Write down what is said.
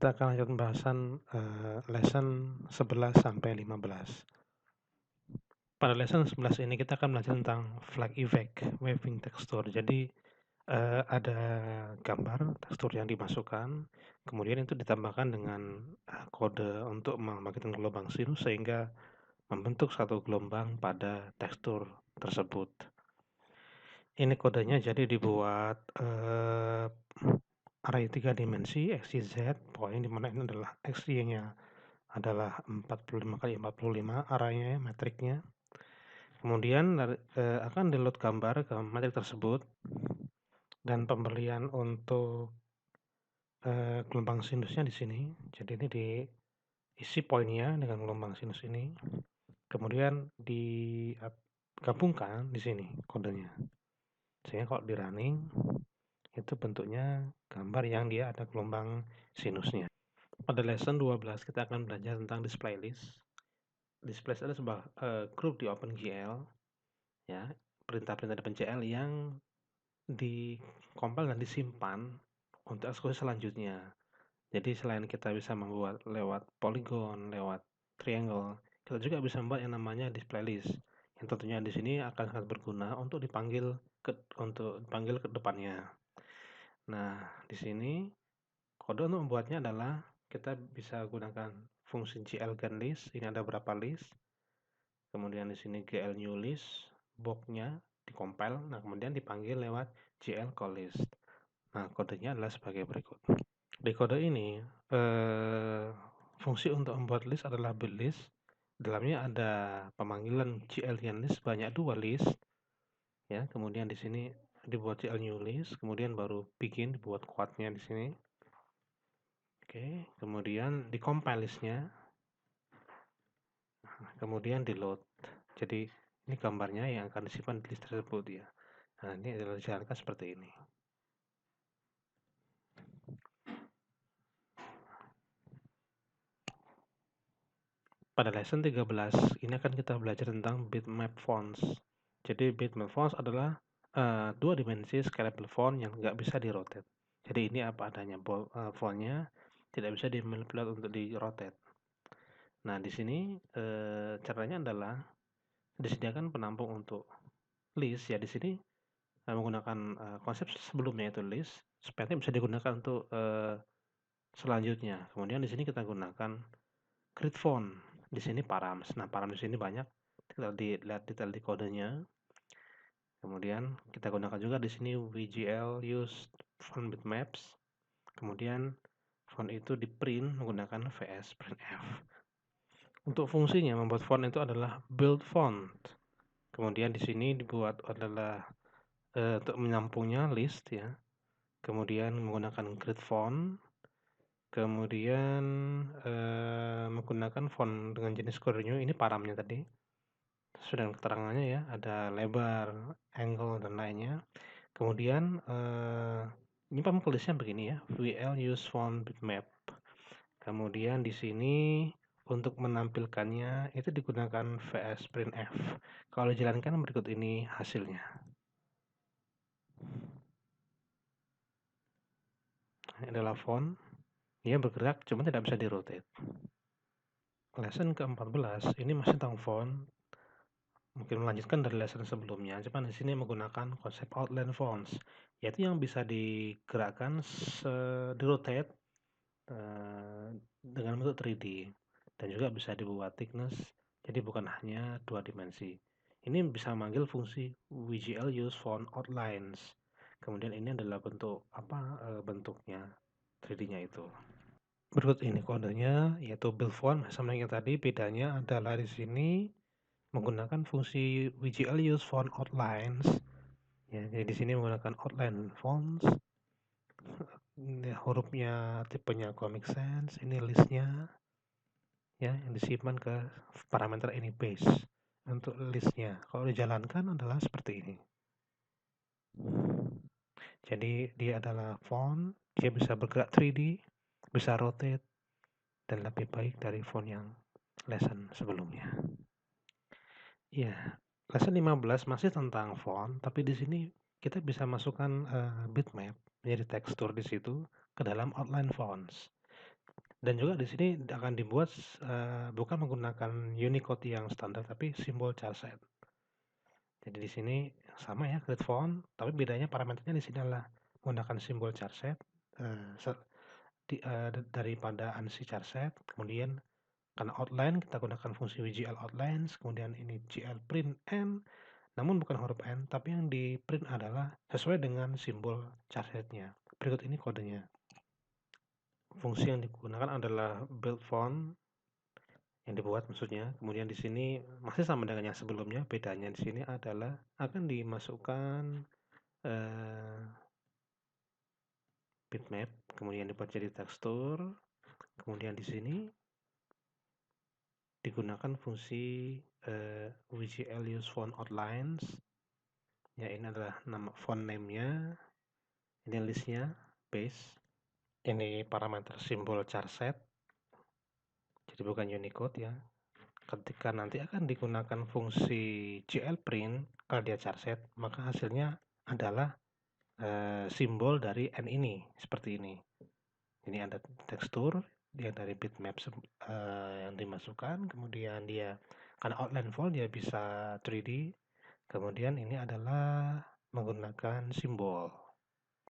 Kita akan lanjut pembahasan lesson 11 sampai 15. Pada lesson 11 ini kita akan belajar tentang flag effect, waving texture. Jadi ada gambar tekstur yang dimasukkan, kemudian itu ditambahkan dengan kode untuk membangkitkan gelombang sinus sehingga membentuk satu gelombang pada tekstur tersebut. Ini kodenya jadi dibuat array 3 dimensi x, y, z, point dimana ini adalah x, y-nya adalah 45 kali 45 arraynya, matriknya. Kemudian akan di-load gambar ke matrik tersebut dan pemberian untuk gelombang sinusnya di sini. Jadi ini diisi poinnya dengan gelombang sinus ini. Kemudian digabungkan di sini kodenya. Sehingga kalau di running itu bentuknya gambar yang dia ada gelombang sinusnya. Pada lesson 12 kita akan belajar tentang display list. Display list adalah sebuah grup di OpenGL, ya, perintah-perintah di OpenGL yang dikompil dan disimpan untuk eksekusi selanjutnya. Jadi selain kita bisa membuat lewat polygon, lewat triangle, kita juga bisa membuat yang namanya display list. Yang tentunya di sini akan sangat berguna untuk dipanggil ke depannya. Nah, di sini kode untuk membuatnya adalah kita bisa gunakan fungsi glGenList. Ini ada berapa list. Kemudian di sini gl new list, box-nya dikompil, nah kemudian dipanggil lewat gl callList. Nah, kodenya adalah sebagai berikut. Di kode ini fungsi untuk membuat list adalah build list. Dalamnya ada pemanggilan glGenList banyak 2 list, ya. Kemudian di sini dibuat gl new list, kemudian baru bikin dibuat quote-nya di sini. Oke, kemudian dikompil listnya, kemudian di load. Jadi ini gambarnya yang akan disimpan di list tersebut, ya. Nah, ini adalah dijalankan seperti ini. Pada lesson 13 ini akan kita belajar tentang bitmap fonts. Jadi bitmap fonts adalah 2 dimensi scalable font yang nggak bisa di-rotate. Jadi ini apa adanya, fontnya tidak bisa dimanipulasi untuk di-rotate. Nah, di sini caranya adalah disediakan penampung untuk list, ya. Di sini menggunakan konsep sebelumnya itu list supaya bisa digunakan untuk selanjutnya. Kemudian di sini kita gunakan grid font. Di sini params. Nah, params di sini banyak. Kita lihat detail di kodenya. Kemudian kita gunakan juga di sini WGL use font bitmaps. Kemudian font itu di print menggunakan VS printf. Untuk fungsinya membuat font itu adalah build font. Kemudian di sini dibuat adalah untuk menampungnya list, ya. Kemudian menggunakan grid font. Kemudian menggunakan font dengan jenis kode new, ini paramnya tadi. Sesuai dengan keterangannya, ya, ada lebar, angle, dan lainnya. Kemudian ini pemtulisnya begini, ya, VL use font bitmap. Kemudian di sini untuk menampilkannya itu digunakan VS printf. Kalau dijalankan berikut ini hasilnya. Ini adalah font, dia bergerak cuma tidak bisa di-rotate. Lesson ke-14 ini masih tentang font. Mungkin melanjutkan dari lesson sebelumnya, cuman di sini menggunakan konsep outline fonts, yaitu yang bisa digerakkan di-rotate dengan bentuk 3D, dan juga bisa dibuat thickness, jadi bukan hanya 2 dimensi. Ini bisa memanggil fungsi WGL use font outlines. Kemudian ini adalah bentuk bentuknya 3D-nya itu. Berikut ini kodenya, yaitu build font sama yang tadi. Bedanya adalah di sini menggunakan fungsi WGL use font outlines, ya. Jadi di sini menggunakan outline fonts. Ini hurufnya tipenya Comic Sans, ini listnya, ya, yang disimpan ke parameter ini base untuk listnya. Kalau dijalankan adalah seperti ini. Jadi dia adalah font, dia bisa bergerak 3D, bisa rotate, dan lebih baik dari font yang lesson sebelumnya. Ya, lesson 15 masih tentang font, tapi di sini kita bisa masukkan bitmap menjadi tekstur di situ ke dalam outline fonts. Dan juga di sini akan dibuat bukan menggunakan Unicode yang standar, tapi simbol charset. Jadi di sini sama ya grid font, tapi bedanya parameternya di sini adalah menggunakan simbol charset daripada ANSI charset. Kemudian karena outline kita gunakan fungsi WGL outlines, kemudian ini GL print n, namun bukan huruf n, tapi yang di print adalah sesuai dengan simbol charsetnya. Berikut ini kodenya. Fungsi yang digunakan adalah build font yang dibuat maksudnya. Kemudian di sini masih sama dengan yang sebelumnya, bedanya di sini adalah akan dimasukkan bitmap, kemudian dibuat jadi tekstur, kemudian di sini digunakan fungsi WGL use font outlines. Ya, ini adalah nama font name-nya, ini listnya, base, ini parameter simbol charset, jadi bukan Unicode ya. Ketika nanti akan digunakan fungsi GL print, kalau dia charset, maka hasilnya adalah simbol dari N ini, seperti ini. Ini ada tekstur, dia dari bitmap yang dimasukkan, kemudian dia, karena outline font dia bisa 3D, kemudian ini adalah menggunakan simbol.